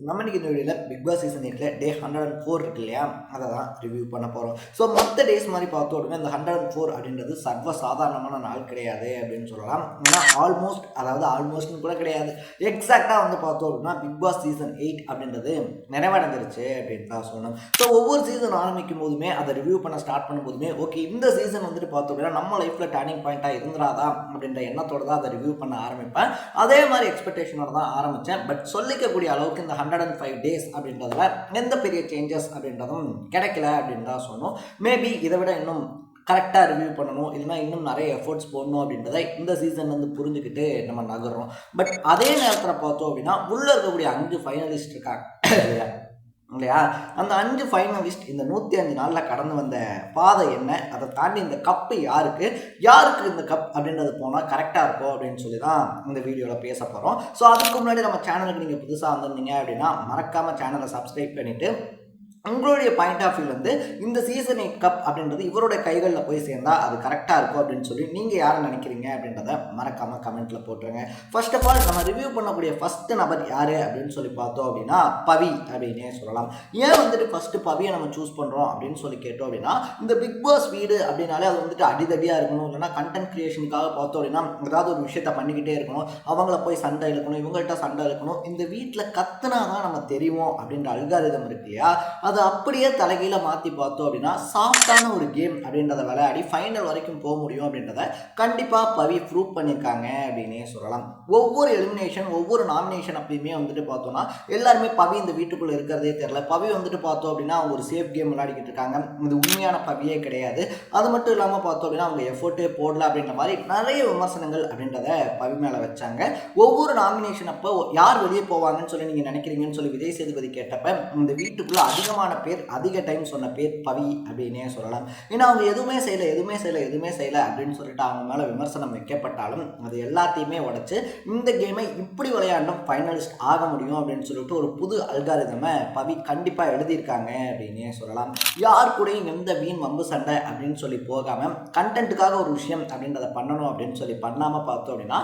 நம்ம இன்னைக்கு இந்த வீடியோவில் பிக் பாஸ் சீசன் 8ல டே 104 இருக்கு இல்லையா, அதை தான் ரிவ்யூ பண்ண போகிறோம். ஸோ மற்ற டேஸ் மாதிரி பார்த்தோம் அப்படின்னா இந்த 104 அப்படின்றது சர்வ சாதாரணமான நாள் கிடையாது அப்படின்னு சொல்லலாம். ஏன்னா ஆல்மோஸ்ட்னு கூட கிடையாது, எக்ஸாக்டாக வந்து பார்த்தோம் அப்படின்னா பிக் பாஸ் சீசன் 8 அப்படின்றது நிறைவடைஞ்சிருச்சு அப்படின்னு தான் சொல்லணும். ஸோ ஒவ்வொரு சீசன் ஆரம்பிக்கும் போதுமே அதை ரிவ்யூ பண்ண ஸ்டார்ட் பண்ணும் போதுமே ஓகே இந்த சீசன் வந்துட்டு பார்த்தோம் அப்படின்னா நம்ம லைஃப்பில் டர்னிங் பாயிண்ட்டாக இருந்துடாதா அப்படின்ற எண்ணத்தோடு தான் அதை ரிவ்யூ பண்ண ஆரம்பிப்பேன். அதே மாதிரி எக்ஸ்பெக்டேஷனோட தான் ஆரம்பித்தேன். பட் சொல்லிக்கக்கூடிய அளவுக்கு இந்த 105 டேஸ் அப்படின்றதுல எந்த பெரிய சேஞ்சஸ் அப்படின்றதும் கிடைக்கல அப்படின்னு தான் சொன்னோம். மேபி இதை விட இன்னும் கரெக்டாக ரிவ்யூ பண்ணணும், இல்லைனா இன்னும் நிறைய எஃபர்ட்ஸ் போடணும் அப்படின்றத இந்த சீசன் வந்து புரிஞ்சுக்கிட்டு நம்ம நகர்றோம். பட் அதே நேரத்தில் பார்த்தோம் அப்படின்னா உள்ளே இருக்கக்கூடிய 5 ஃபைனலிஸ்ட் இருக்காங்க இல்லையா, அந்த 5 ஃபைனலிஸ்ட் இந்த 105 நாளில் கடந்து வந்த பாதை என்ன, அதை தாண்டி இந்த கப்பு யாருக்கு இந்த கப் அப்படின்றது போனால் கரெக்டாக இருக்கும் அப்படின்னு சொல்லி தான் இந்த வீடியோவில் பேச போகிறோம். ஸோ அதுக்கு முன்னாடி நம்ம சேனலுக்கு நீங்கள் புதுசாக வந்திருந்தீங்க அப்படின்னா மறக்காமல் சேனலை சப்ஸ்கிரைப் பண்ணிவிட்டு உங்களுடைய பாயிண்ட் ஆஃப் வியூ வந்து இந்த சீசன் 8 கப் அப்படின்றது இவருடைய கைகளில் போய் சேர்ந்தால் அது கரெக்டாக இருக்கும் அப்படின்னு சொல்லி நீங்கள் யாரை நினைக்கிறீங்க அப்படின்றத மறக்காமல் கமெண்ட்டில் போட்டுருங்க. ஃபர்ஸ்ட் ஆஃப் ஆல் நம்ம ரிவ்யூ பண்ணக்கூடிய ஃபஸ்ட்டு நபர் யார் அப்படின்னு சொல்லி பார்த்தோம் அப்படின்னா பவி அப்படின்னே சொல்லலாம். ஏன் வந்துட்டு ஃபஸ்ட்டு பவியை நம்ம சூஸ் பண்ணுறோம் அப்படின்னு சொல்லி கேட்டோம் அப்படின்னா இந்த பிக் பாஸ் வீடு அப்படின்னாலே அது வந்துட்டு அடிதடியாக இருக்கணும், இல்லைனா கண்டென்ட் கிரியேஷனுக்காக பார்த்தோம் அப்படின்னா ஏதாவது ஒரு விஷயத்தை பண்ணிக்கிட்டே இருக்கணும், அவங்கள போய் சண்டை இழுக்கணும், இவங்கள்ட்ட சண்டை இழுக்கணும், இந்த வீட்டில் கத்துனா தான் நம்ம தெரியும் அப்படின்ற அல்காரிதம் இருக்கு இல்லையா, அதை அப்படியே தலைகீழ மாற்றி பார்த்தோம் அப்படின்னா சாஃப்டான ஒரு கேம் அப்படின்றத விளையாடி ஃபைனல் வரைக்கும் போக முடியும் அப்படின்றத கண்டிப்பாக பவி ப்ரூவ் பண்ணியிருக்காங்க அப்படின்னே சொல்லலாம். ஒவ்வொரு எலிமினேஷன் ஒவ்வொரு நாமினேஷன் அப்பயுமே வந்துட்டு பார்த்தோம்னா எல்லாருமே பவி இந்த வீட்டுக்குள்ளே இருக்கிறதே தெரியல. பவி வந்துட்டு பார்த்தோம் அப்படின்னா அவங்க ஒரு சேஃப் கேம் விளையாடிக்கிட்டு இருக்காங்க, இது உண்மையான பவியே கிடையாது. அது மட்டும் இல்லாமல் பார்த்தோம் அப்படின்னா அவங்க எஃபோர்ட்டே போடல அப்படின்ற மாதிரி நிறைய விமர்சனங்கள் அப்படின்றத பவி மேலே வச்சாங்க. ஒவ்வொரு நாமினேஷன் அப்போ யார் வெளியே போவாங்கன்னு சொல்லி நீங்கள் நினைக்கிறீங்கன்னு சொல்லி விஜய் சேதுபதி கேட்டப்ப இந்த வீட்டுக்குள்ளே பேர் அதிக டைம் சொன்ன பேர் பவி அப்படின்னே சொல்லலாம். ஏன்னா அவங்க எதுவுமே செய்யலை அப்படின்னு சொல்லிட்டு அவங்க மேலே விமர்சனம் வைக்கப்பட்டாலும் அது எல்லாத்தையுமே உடைச்சு இந்த கேமை இப்படி விளையாண்டும் ஃபைனலிஸ்ட் ஆக முடியும் அப்படின்னு சொல்லிட்டு ஒரு புது அல்காரிதமை பவி கண்டிப்பாக எழுதியிருக்காங்க அப்படின்னே சொல்லலாம். யார் கூடயும் எந்த வீண் வம்பு சண்டை அப்படின்னு சொல்லி போகாமல் கண்டென்ட்டுக்காக ஒரு விஷயம் அப்படின்றத பண்ணணும் அப்படின்னு சொல்லி பண்ணாமல் பார்த்தோம் அப்படின்னா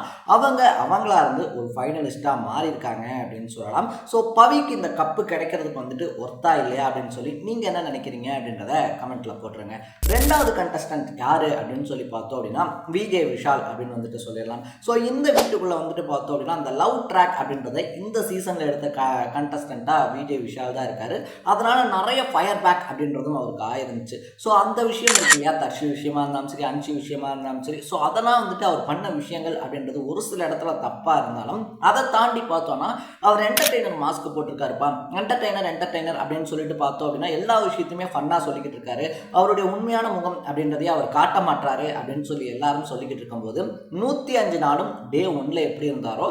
அவங்களா இருந்து ஒரு ஃபைனலிஸ்டாக மாறியிருக்காங்க அப்படின்னு சொல்லலாம். ஸோ பவிக்கு இந்த கப்பு கிடைக்கிறதுக்கு வந்துட்டு ஒர்த்தா இல்லையா அப்படின்னு சொல்லி நீங்கள் என்ன நினைக்கிறீங்க அப்படின்றத கமெண்ட்டில் போட்டுருங்க. ரெண்டாவது கண்டஸ்டன்ட் யார் அப்படின்னு சொல்லி பார்த்தோம் அப்படின்னா விஜே விஷால் அப்படின்னு வந்துட்டு சொல்லிடலாம். ஸோ இந்த வீட்டுக்குள்ளே வந்துட்டு பார்த்தோம் அப்படின்னா அந்த லவ் ட்ராக் அப்படின்றத இந்த சீசனில் எடுத்த கண்டஸ்டண்ட்டாக விஜே விஷால் தான் இருக்கார். அதனால் நிறைய ஃபயர் பேக் அப்படின்றதும் அவருக்கு ஆயிருந்துச்சு. ஸோ அந்த விஷயம் இருக்கு இல்லையா, தர்ஷி விஷயமா இருந்தாலும் சரி, அன்ஷி விஷயமா இருந்தாலும் சரி, ஸோ அதெல்லாம் வந்துட்டு அவர் பண்ண விஷயங்கள் அப்படின்றது ஒரு சில இடத்துல தப்பாக இருந்தாலும் அதை தாண்டி பார்த்தோன்னா அவர் என்டர்டெய்னர் மாஸ்க் போட்டிருக்காருப்பா, என்டர்டெய்னர் அப்படின்னு சொல்லிட்டு பார்த்தோம் அப்படின்னா எல்லா விஷயத்தையுமே ஃபன்னாக சொல்லிக்கிட்டு இருக்காரு. அவருடைய உண்மையான முகம் அப்படின்றதையே அவர் காட்ட மாட்டாரு அப்படின்னு சொல்லி எல்லாரும் சொல்லிக்கிட்டு இருக்கும்போது 105 நாளும் டே 1ல எப்படி இருந்தாரோ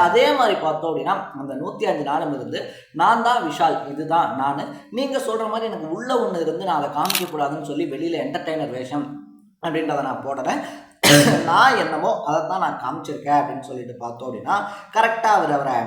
அதே மாதிரி பார்த்தோம் அப்படின்னா அந்த 105 நாளும் இருந்து நான் தான் விஷால், இதுதான் நான், நீங்கள் சொல்கிற மாதிரி எனக்கு உள்ள ஒன்று இருந்து நான் அதை காமிக்கக்கூடாதுன்னு சொல்லி வெளியில் என்டர்டெய்னர் வேஷம் அப்படின்றத நான் போடுறேன், நான் என்னமோ அதை தான் நான் காமிச்சிருக்கேன் அப்படின்னு சொல்லிட்டு பார்த்தோம் அப்படின்னா கரெக்டாக அவரை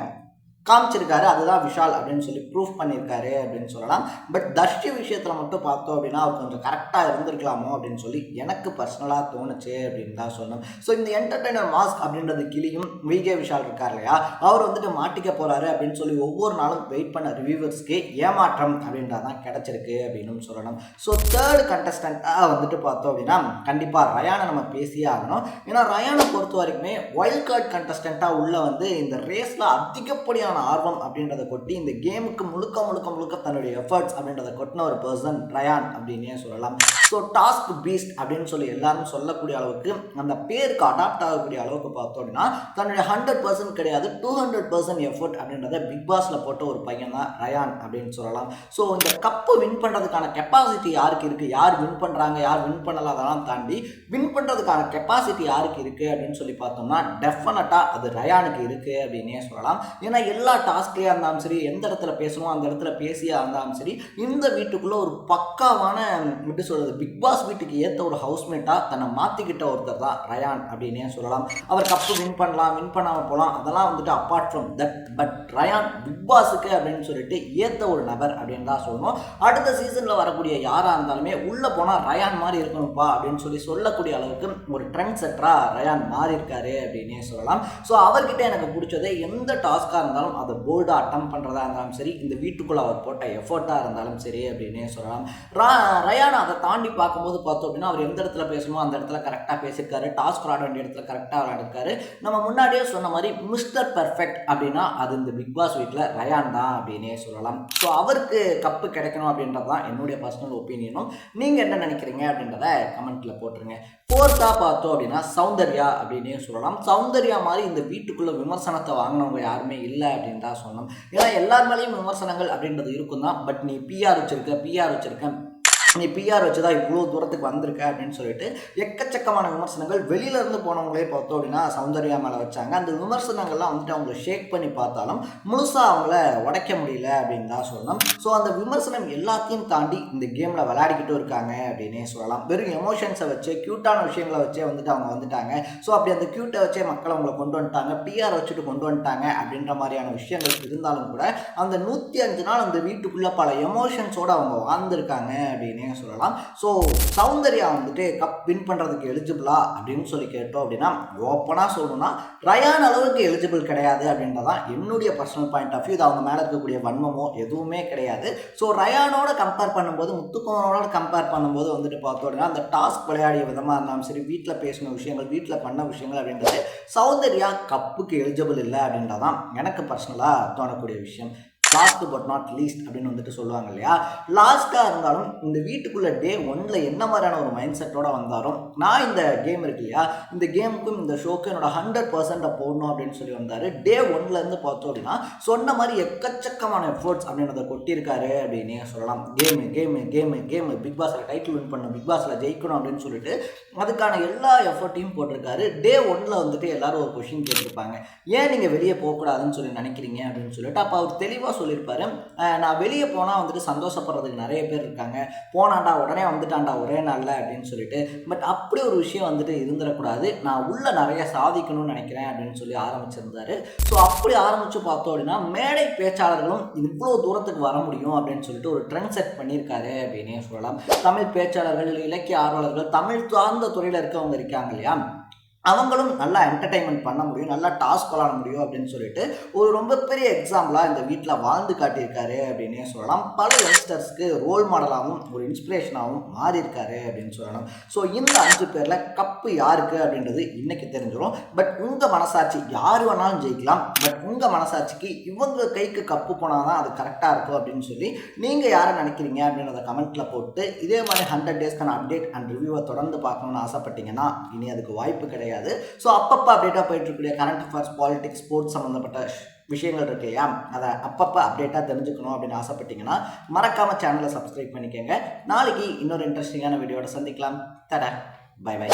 காமிச்சிருக்காரு, அதுதான் விஷால் அப்படின்னு சொல்லி ப்ரூஃப் பண்ணியிருக்காரு அப்படின்னு சொல்லலாம். பட் தர்ஷி விஷயத்தில் மட்டும் பார்த்தோம் அப்படின்னா அவர் கொஞ்சம் கரெக்டாக இருந்திருக்கலாமோ அப்படின்னு சொல்லி எனக்கு பர்சனலாக தோணுச்சு அப்படின்னு தான் சொல்லணும். ஸோ இந்த என்டர்டெய்னர் மாஸ்க் அப்படின்றது கிளியும் விஜே விஷால் இருக்கார் இல்லையா, அவர் வந்துட்டு மாட்டிக்க போகிறாரு அப்படின்னு சொல்லி ஒவ்வொரு நாளும் வெயிட் பண்ண ரிவ்யூவர்ஸ்க்கு ஏமாற்றம் அப்படின்றதான் கிடச்சிருக்கு அப்படின்னு சொல்லணும். ஸோ தேர்ட் கண்டஸ்டண்ட்டாக வந்துட்டு பார்த்தோம் அப்படின்னா கண்டிப்பாக ரயானை நம்ம பேசியே ஆகணும். ஏன்னா ரயானை பொறுத்த வரைக்குமே வைல்ட் கார்டு கண்டஸ்டண்ட்டாக உள்ள வந்து இந்த ரேஸில் அதிகப்படியான ஆர்வம் அப்படின்றத கொட்டி இந்த கேமுக்கு முழுக்க தன்னுடைய எஃபர்ட்ஸ் அப்படின்றத கொட்டின ஒரு பர்சன் ரயான் அப்படின்னே சொல்லலாம். ஸோ டாஸ்க் பீஸ்ட் அப்படின்னு சொல்லி எல்லாரும் சொல்லக்கூடிய அளவுக்கு அந்த பேருக்கு அடாப்ட் ஆகக்கூடிய அளவுக்கு பார்த்தோம் அப்படின்னா தன்னுடைய 100% கிடையாது 200% எஃபர்ட் அப்படின்றத பிக் பாஸ்ல போட்ட ஒரு பையன் தான் ரயான் அப்படின்னு சொல்லலாம். ஸோ இந்த கப்பு வின் பண்ணுறதுக்கான கெப்பாசிட்டி யாருக்கு இருக்குது, யார் வின் பண்ணுறாங்க யார் வின் பண்ணலாம் அதெல்லாம் தாண்டி வின் பண்ணுறதுக்கான கெப்பாசிட்டி யாருக்கு இருக்குது அப்படின்னு சொல்லி பார்த்தோம்னா டெஃபினட்டாக அது ரயானுக்கு இருக்குது அப்படின்னே சொல்லலாம். ஏன்னா எல்லா டாஸ்க்லேயே இருந்தாலும் சரி, எந்த இடத்துல பேசணும் அந்த இடத்துல பேசியா இருந்தாலும் சரி, இந்த வீட்டுக்குள்ளே ஒரு பக்காவான எப்படி சொல்கிறது, பிக் பாஸ் வீட்டுக்கு ஏற்ற ஒரு ஹவுஸ்மேட்டாக தன்னை மாற்றிக்கிட்ட ஒருத்தர் தான் ரயான் அப்படின்னே சொல்லலாம். அவர் கப்பு வின் பண்ணலாம், வின் பண்ணாமல் போகலாம், அதெல்லாம் வந்துட்டு apart from that, but Rayan Bigg பாஸுக்கு அப்படின்னு சொல்லிட்டு ஏற்ற ஒரு நபர் அப்படின்னு தான் சொல்லணும். அடுத்த சீசனில் வரக்கூடிய யாராக இருந்தாலுமே உள்ளே போனால் ரயான் மாதிரி இருக்கணும்ப்பா அப்படின்னு சொல்லக்கூடிய அளவுக்கு ஒரு ட்ரெண்ட் செட்டராக ரயான் மாறி இருக்காரு அப்படின்னே சொல்லலாம். ஸோ அவர்கிட்ட எனக்கு பிடிச்சதே எந்த டாஸ்காக இருந்தாலும் அதை போல்டாக அட்டம் பண்ணுறதா இருந்தாலும் சரி, இந்த வீட்டுக்குள்ளே அவர் போட்ட எஃபர்ட்டாக இருந்தாலும் சரி அப்படின்னே சொல்லலாம். ரயான் அதை தாண்டி பார்க்கும்போது பார்த்தோம் அப்படின்னா அவர் எந்த இடத்துல பேசணுமோ அந்த இடத்துல கரெக்டாக பேசியிருக்காரு, டாஸ்க் விளாட வேண்டிய இடத்துல கரெக்டாக விளையாடிருக்காரு. நம்ம முன்னாடியே சொன்ன மாதிரி மிஸ்டர் பெர்ஃபெக்ட் அப்படின்னா அது இந்த பிக் பாஸ் வீட்டில் ரயான் தான் அப்படின்னே சொல்லலாம். ஸோ அவருக்கு கப்பு கிடைக்கணும் அப்படின்றது தான் என்னுடைய பர்சனல் ஒப்பீனியனும். நீங்கள் என்ன நினைக்கிறீங்க அப்படின்றத கமெண்ட்டில் போட்டுருங்க. ஃபோர்த்தாக பார்த்தோம் அப்படின்னா சௌந்தர்யா அப்படின்னே சொல்லலாம். சௌந்தர்யா மாதிரி இந்த வீட்டுக்குள்ளே விமர்சனத்தை வாங்கினவங்க யாருமே இல்லை அப்படின்னு தான் சொல்லணும். ஏன்னா எல்லார் மேலேயும் விமர்சனங்கள் அப்படின்றது இருக்கும் தான். பட் நீ பிஆர் வச்சுருக்க, நீ பிஆர் வச்சு தான் இவ்வளோ தூரத்துக்கு வந்திருக்க அப்படின்னு சொல்லிட்டு எக்கச்சக்கமான விமர்சனங்கள் வெளியிலேருந்து போனவங்களே பார்த்தோம் அப்படின்னா சௌந்தர்யா மேலே வச்சாங்க. அந்த விமர்சனங்கள்லாம் வந்துட்டு அவங்கள ஷேக் பண்ணி பார்த்தாலும் முழுசாக அவங்கள உடைக்க முடியல அப்படின்னு தான் சொல்லணும். ஸோ அந்த விமர்சனம் எல்லாத்தையும் தாண்டி இந்த கேமில் விளையாடிக்கிட்டும் இருக்காங்க அப்படின்னே சொல்லலாம். வெறும் எமோஷன்ஸை வச்சு, க்யூட்டான விஷயங்களை வச்சே வந்துட்டு அவங்க வந்துட்டாங்க. ஸோ அப்படி அந்த க்யூட்டை வச்சே மக்களை அவங்கள கொண்டு வந்துட்டாங்க, பிஆர் வச்சுட்டு கொண்டு வந்துட்டாங்க அப்படின்ற மாதிரியான விஷயங்கள் இருந்தாலும் கூட அந்த 105 நாள் அந்த வீட்டுக்குள்ளே பல எமோஷன்ஸோடு அவங்க வாழ்ந்துருக்காங்க அப்படின்னு சொல்லலாம். ஸோ சௌந்தர்யா வந்துட்டு கப் வின் பண்ணுறதுக்கு எலிஜிபிளா அப்படின்னு சொல்லி கேட்டோம் அப்படின்னா ஓப்பனாக சொல்லணும்னா ரயான் அளவுக்கு எலிஜிபிள் கிடையாது அப்படின்றதான் என்னுடைய பர்சனல் பாயிண்ட் ஆஃப் வியூ. இது அவங்க மேலே இருக்கக்கூடிய வன்மமோ எதுவுமே கிடையாது. ஸோ ரயானோட கம்பேர் பண்ணும்போது, முத்துக்குமரோட கம்பேர் பண்ணும்போது வந்துட்டு பார்த்தோம் அப்படின்னா அந்த டாஸ்க் விளையாடிய விதமாக இருந்தாலும் சரி, வீட்டில் பேசின விஷயங்கள், வீட்டில் பண்ண விஷயங்கள் அப்படின்றது சௌந்தர்யா கப்புக்கு எலிஜிபிள் இல்லை அப்படின்றதான் எனக்கு பர்சனலாக தோணக்கூடிய விஷயம். லாஸ்ட் பட் நாட் லீஸ்ட் அப்படின்னு வந்துட்டு சொல்லுவாங்க இல்லையா, லாஸ்ட்டாக இருந்தாலும் இந்த வீட்டுக்குள்ளே டே 1ல் என்ன மாதிரியான ஒரு மைண்ட் செட்டோடு வந்தாலும் நான் இந்த கேம் இருக்கு இல்லையா, இந்த கேமுக்கும் இந்த ஷோக்கும் என்னோட 100% போடணும் அப்படின்னு சொல்லி வந்தார். டே 1லேருந்து பார்த்தோம் அப்படின்னா சொன்ன மாதிரி எக்கச்சக்கமான எஃபர்ட்ஸ் அப்படின்றத கொட்டியிருக்காரு அப்படின்னே சொல்லலாம். கேமு பிக் பாஸில் டைட்டில் வின் பண்ணணும், பிக் பாஸில் ஜெயிக்கணும் அப்படின்னு சொல்லிட்டு அதுக்கான எல்லா எஃபர்ட்டையும் போட்டிருக்காரு. டே 1ல் வந்துட்டு எல்லாரும் ஒரு கொஷின் கேட்டிருப்பாங்க, ஏன் நீங்கள் வெளியே போகக்கூடாதுன்னு சொல்லி நினைக்கிறீங்க அப்படின்னு சொல்லிட்டு. அப்போ அவர் தெளிவாக சொல்லியிருப்பாரு, நான் வெளியே போனால் வந்துட்டு சந்தோஷப்படுறதுக்கு நிறைய பேர் இருக்காங்க, போனாண்டா உடனே வந்துட்டாண்டா ஒரே நாளில் அப்படின்னு சொல்லிட்டு. பட் அப்படி ஒரு விஷயம் வந்துட்டு இருந்துடக்கூடாது, நான் உள்ள நிறைய சாதிக்கணும்னு நினைக்கிறேன் அப்படின்னு சொல்லி ஆரம்பிச்சிருந்தாரு. ஸோ அப்படி ஆரம்பித்து பார்த்தோம் அப்படின்னா மேடை பேச்சாளர்களும் இவ்வளோ தூரத்துக்கு வர முடியும் அப்படின்னு சொல்லிட்டு ஒரு ட்ரெண்ட் செட் பண்ணியிருக்காரு அப்படின்னே சொல்லலாம். தமிழ் பேச்சாளர்கள், இலக்கிய ஆர்வலர்கள், தமிழ் சார்ந்த துறையில் இருக்கவங்க இருக்காங்க இல்லையா, அவங்களும் நல்லா என்டர்டைன்மெண்ட் பண்ண முடியும், நல்லா டாஸ்க் விளாட முடியும் அப்படின்னு சொல்லிட்டு ஒரு ரொம்ப பெரிய எக்ஸாம்பிளாக இந்த வீட்டில் வாழ்ந்து காட்டியிருக்காரு அப்படின்னே சொல்லலாம். பல யங்ஸ்டர்ஸ்க்கு ரோல் மாடலாகவும் ஒரு இன்ஸ்பிரேஷனாகவும் மாறி இருக்காரு அப்படின்னு சொல்லலாம். ஸோ இந்த 5 பேரில் கப்பு யாருக்கு அப்படின்றது இன்னைக்கு தெரிஞ்சிடும். பட் உங்கள் மனசாட்சி, யார் வேணாலும் ஜெயிக்கலாம், பட் உங்கள் மனசாட்சிக்கு இவங்க கைக்கு கப்பு போனால் தான் அது கரெக்டாக இருக்கும் அப்படின்னு சொல்லி நீங்கள் யாரை நினைக்கிறீங்க அப்படின்றத கமெண்ட்டில் போட்டு இதே மாதிரி 100 டேஸ்க்கான அப்டேட் அண்ட் ரிவ்யூவை தொடர்ந்து பார்க்கணுன்னு ஆசைப்பட்டீங்கன்னா இனி அதுக்கு வாய்ப்பு கிடையாது. ஸோ அப்பப்போ அப்டேட்டாக போயிட்டு இருக்கக்கூடிய கரண்ட் அஃபேர்ஸ், பாலிடிக்ஸ், ஸ்போர்ட்ஸ் சம்மந்தப்பட்ட விஷயங்கள் இருக்கு இல்லையா, அதை அப்பப்போ அப்டேட்டாக தெரிஞ்சுக்கணும் அப்படின்னு ஆசைப்பட்டீங்கன்னா மறக்காமல் சேனலை சப்ஸ்கிரைப் பண்ணிக்கோங்க. நாளைக்கு இன்னொரு இன்ட்ரெஸ்டிங்கான வீடியோட சந்திக்கலாம். தட பை பை.